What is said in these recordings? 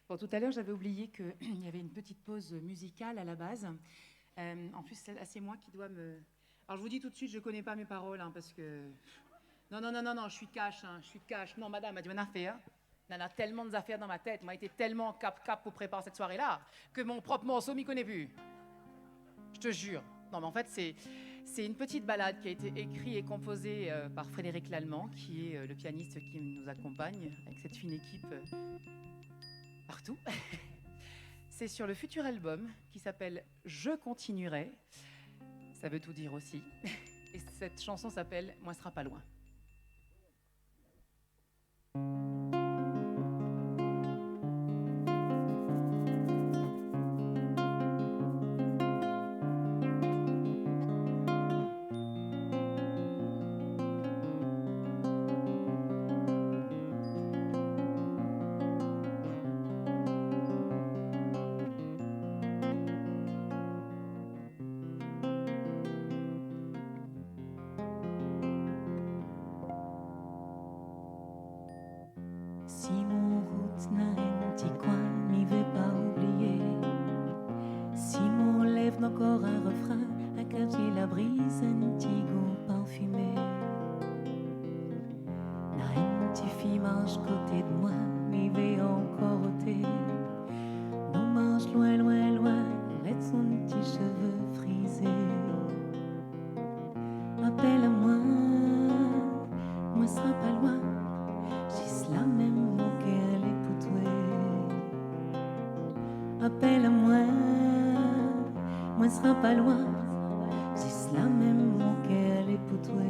Bon, tout à l'heure, j'avais oublié qu'il y avait une petite pause musicale à la base. En plus, c'est moi qui dois me... Alors, je vous dis tout de suite, je ne connais pas mes paroles, hein, parce que... Non, non, non, non, non, je suis cash, hein, je suis cash. Non, madame, elle dit, mon affaire. Il y en a tellement d'affaires dans ma tête, m'a été tellement cap-cap pour préparer cette soirée-là, que mon propre morceau m'y connaît plus. Je te jure. Non, mais en fait, c'est une petite ballade qui a été écrite et composée par Frédéric Lallemand, qui est le pianiste qui nous accompagne avec cette fine équipe partout. C'est sur le futur album qui s'appelle Je continuerai. Ça veut tout dire aussi. Et cette chanson s'appelle Moi sera pas loin. Si mon route n'a un petit coin, m'y vais pas oublier. Si mon lèvre n'a encore un refrain, un quartier la brise, un petit goût parfumé. N'a un petit fille marche côté de moi, m'y vais encore ôter. Nous marche loin, loin, loin, laisse son petit cheveux frisé. Appelle à moi, moi sera pas loin. Juste la même mon qu'elle est pour toi. Appelle à moi sera pas loin. Juste la même mon qu'elle est pour toi.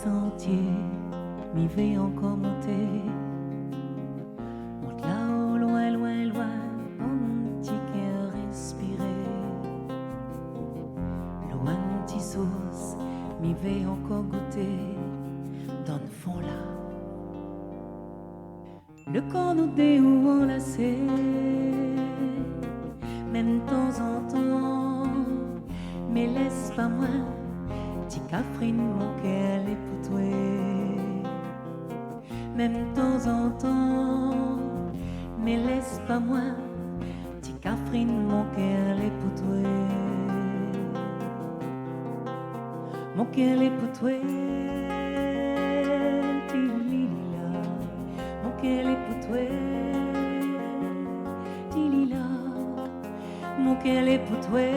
Sentier, m'y vais encore monter. Monte là-haut, loin, loin, loin, dans mon petit cœur respirer. Loin, mon petit sauce, m'y vais encore goûter. Dans le fond là, le corps nous dé ou enlacé. Même de temps en temps, mais laisse pas moi. Petit Catherine, mon cœur est pour toi. Même de temps en temps, mais laisse pas moi. Petit Catherine, mon cœur est pour toi. Mon cœur est pour toi. Tilila. Mon cœur est pour toi. Tilila. Mon cœur est pour toi.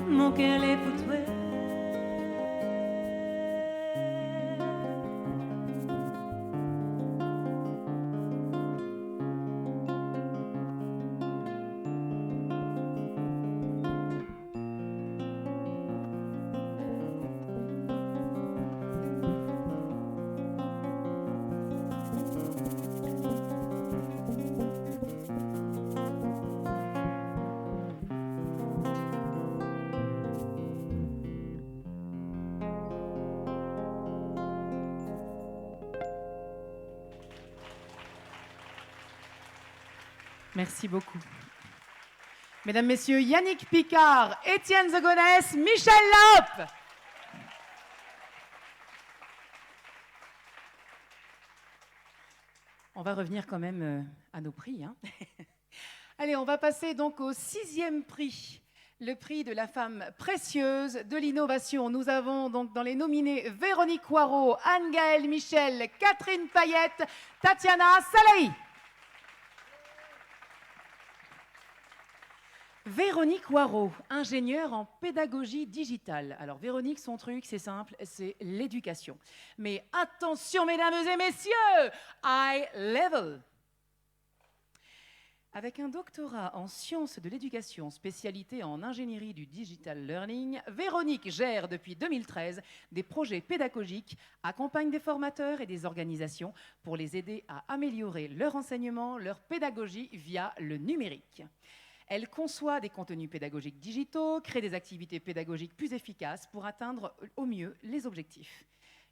Mon cœur est pour toi. Merci beaucoup. Mesdames, Messieurs, Yannick Picard, Étienne Zagonès, Michel Laop. On va revenir quand même à nos prix. Hein. Allez, on va passer donc au 6e prix, le prix de la femme précieuse de l'innovation. Nous avons donc dans les nominés Véronique Waro, Anne-Gaëlle Michel, Catherine Payette, Tatiana Salahi. Véronique Waro, ingénieure en pédagogie digitale. Alors Véronique, son truc, c'est simple, c'est l'éducation. Mais attention, mesdames et messieurs, high level. Avec un doctorat en sciences de l'éducation, spécialité en ingénierie du digital learning, Véronique gère depuis 2013 des projets pédagogiques, accompagne des formateurs et des organisations pour les aider à améliorer leur enseignement, leur pédagogie via le numérique. Elle conçoit des contenus pédagogiques digitaux, crée des activités pédagogiques plus efficaces pour atteindre au mieux les objectifs.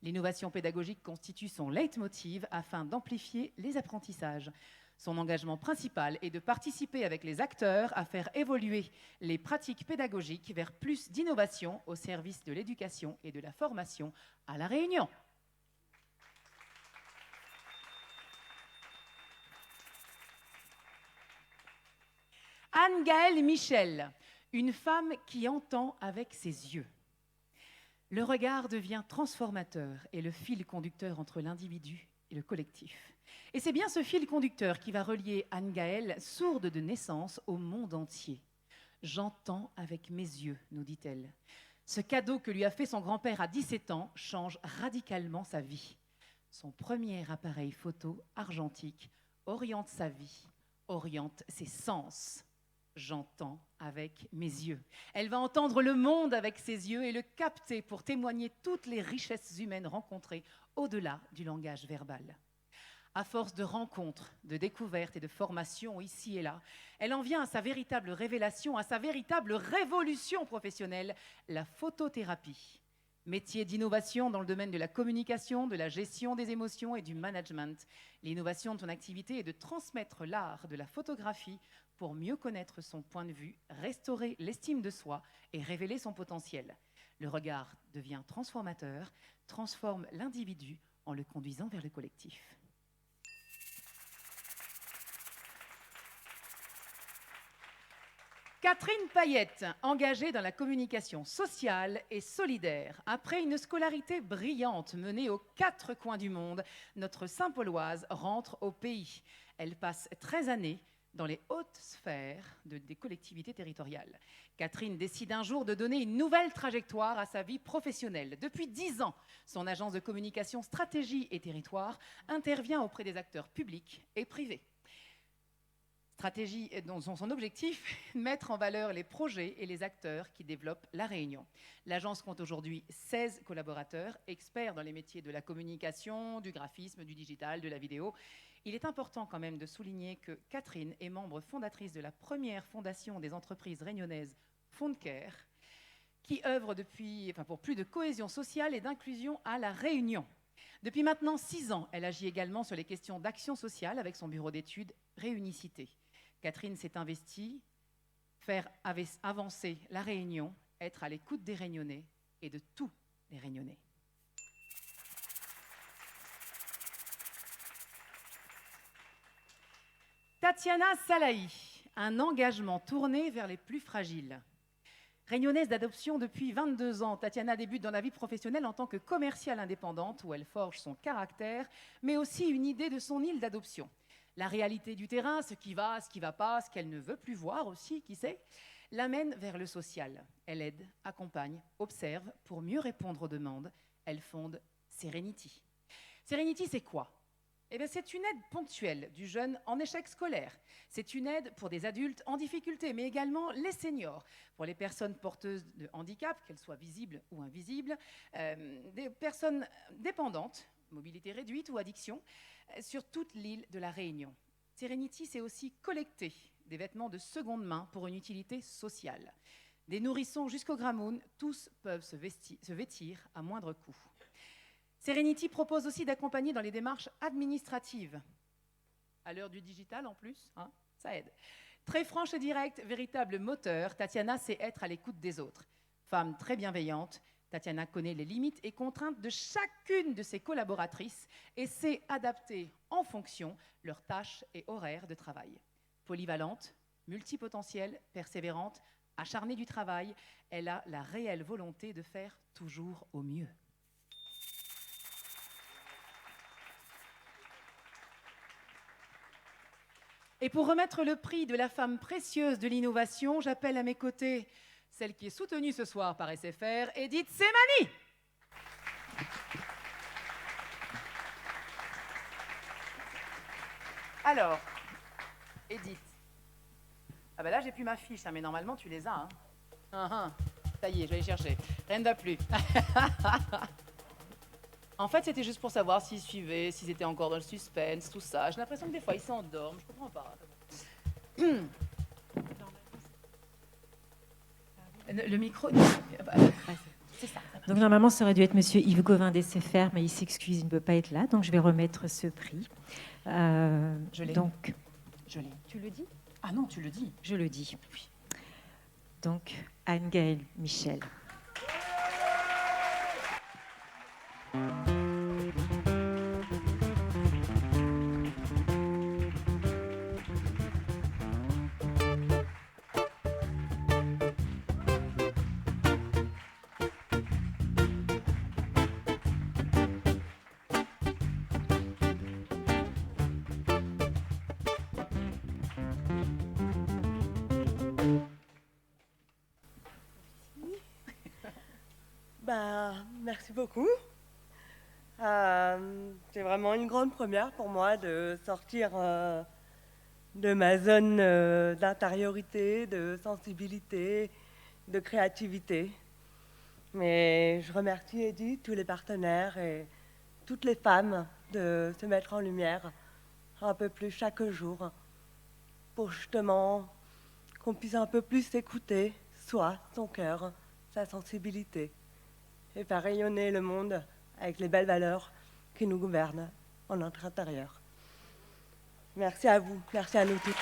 L'innovation pédagogique constitue son leitmotiv afin d'amplifier les apprentissages. Son engagement principal est de participer avec les acteurs à faire évoluer les pratiques pédagogiques vers plus d'innovation au service de l'éducation et de la formation à La Réunion. Anne-Gaëlle Michel, une femme qui entend avec ses yeux. Le regard devient transformateur et le fil conducteur entre l'individu et le collectif. Et c'est bien ce fil conducteur qui va relier Anne-Gaëlle, sourde de naissance, au monde entier. « J'entends avec mes yeux », nous dit-elle. Ce cadeau que lui a fait son grand-père à 17 ans change radicalement sa vie. Son premier appareil photo argentique oriente sa vie, oriente ses sens. J'entends avec mes yeux. Elle va entendre le monde avec ses yeux et le capter pour témoigner toutes les richesses humaines rencontrées au-delà du langage verbal. À force de rencontres, de découvertes et de formations ici et là, elle en vient à sa véritable révélation, à sa véritable révolution professionnelle, la photothérapie. Métier d'innovation dans le domaine de la communication, de la gestion des émotions et du management. L'innovation de son activité est de transmettre l'art de la photographie pour mieux connaître son point de vue, restaurer l'estime de soi et révéler son potentiel. Le regard devient transformateur, transforme l'individu en le conduisant vers le collectif. Catherine Payette, engagée dans la communication sociale et solidaire. Après une scolarité brillante menée aux 4 coins du monde, notre Saint-Pauloise rentre au pays. Elle passe 13 années dans les hautes sphères des collectivités territoriales. Catherine décide un jour de donner une nouvelle trajectoire à sa vie professionnelle. Depuis 10 ans, son agence de communication Stratégie et Territoire intervient auprès des acteurs publics et privés. Stratégie dont son objectif, mettre en valeur les projets et les acteurs qui développent La Réunion. L'agence compte aujourd'hui 16 collaborateurs, experts dans les métiers de la communication, du graphisme, du digital, de la vidéo. Il est important quand même de souligner que Catherine est membre fondatrice de la première fondation des entreprises réunionnaises Fondcare, qui œuvre pour plus de cohésion sociale et d'inclusion à La Réunion. Depuis maintenant 6 ans, elle agit également sur les questions d'action sociale avec son bureau d'études Réunicité. Catherine s'est investie, faire avancer La Réunion, être à l'écoute des Réunionnais et de tous les Réunionnais. Tatiana Salahi, un engagement tourné vers les plus fragiles. Réunionnaise d'adoption depuis 22 ans, Tatiana débute dans la vie professionnelle en tant que commerciale indépendante où elle forge son caractère, mais aussi une idée de son île d'adoption. La réalité du terrain, ce qui va pas, ce qu'elle ne veut plus voir aussi, qui sait, l'amène vers le social. Elle aide, accompagne, observe pour mieux répondre aux demandes. Elle fonde Serenity. Serenity, c'est quoi ? Eh bien, c'est une aide ponctuelle du jeune en échec scolaire. C'est une aide pour des adultes en difficulté, mais également les seniors, pour les personnes porteuses de handicap, qu'elles soient visibles ou invisibles, des personnes dépendantes, mobilité réduite ou addiction, sur toute l'île de la Réunion. Serenity, c'est aussi collecter des vêtements de seconde main pour une utilité sociale. Des nourrissons jusqu'au gramoun, tous peuvent se vêtir à moindre coût. Serenity propose aussi d'accompagner dans les démarches administratives. À l'heure du digital en plus, ça aide. Très franche et directe, véritable moteur, Tatiana sait être à l'écoute des autres. Femme très bienveillante, Tatiana connaît les limites et contraintes de chacune de ses collaboratrices et sait adapter en fonction leurs tâches et horaires de travail. Polyvalente, multipotentielle, persévérante, acharnée du travail, elle a la réelle volonté de faire toujours au mieux. Et pour remettre le prix de la femme précieuse de l'innovation, j'appelle à mes côtés celle qui est soutenue ce soir par SFR, Edith Semani. Alors, Edith, Ah bah là, j'ai plus ma fiche, hein, mais normalement, tu les as. Hein. Ça y est, je vais les chercher. Rien ne va plus. En fait, c'était juste pour savoir s'ils suivaient, s'ils étaient encore dans le suspense, tout ça. J'ai l'impression que des fois, ils s'endorment. Je comprends pas. Le micro... C'est ça. Donc normalement, ça aurait dû être Monsieur Yves Gauvin d'SFR, mais il s'excuse, il ne peut pas être là, donc je vais remettre ce prix. Je l'ai. Donc, Je l'ai. Tu le dis? Ah non, tu le dis. je le dis. Oui. Donc, Anne-Gaëlle Michel. Merci beaucoup. C'est vraiment une grande première pour moi de sortir de ma zone d'intériorité, de sensibilité, de créativité. Mais je remercie Edith, tous les partenaires et toutes les femmes de se mettre en lumière un peu plus chaque jour pour justement qu'on puisse un peu plus écouter soi, son cœur, sa sensibilité et faire rayonner le monde avec les belles valeurs qui nous gouvernent en notre intérieur. Merci à vous, merci à nous tous.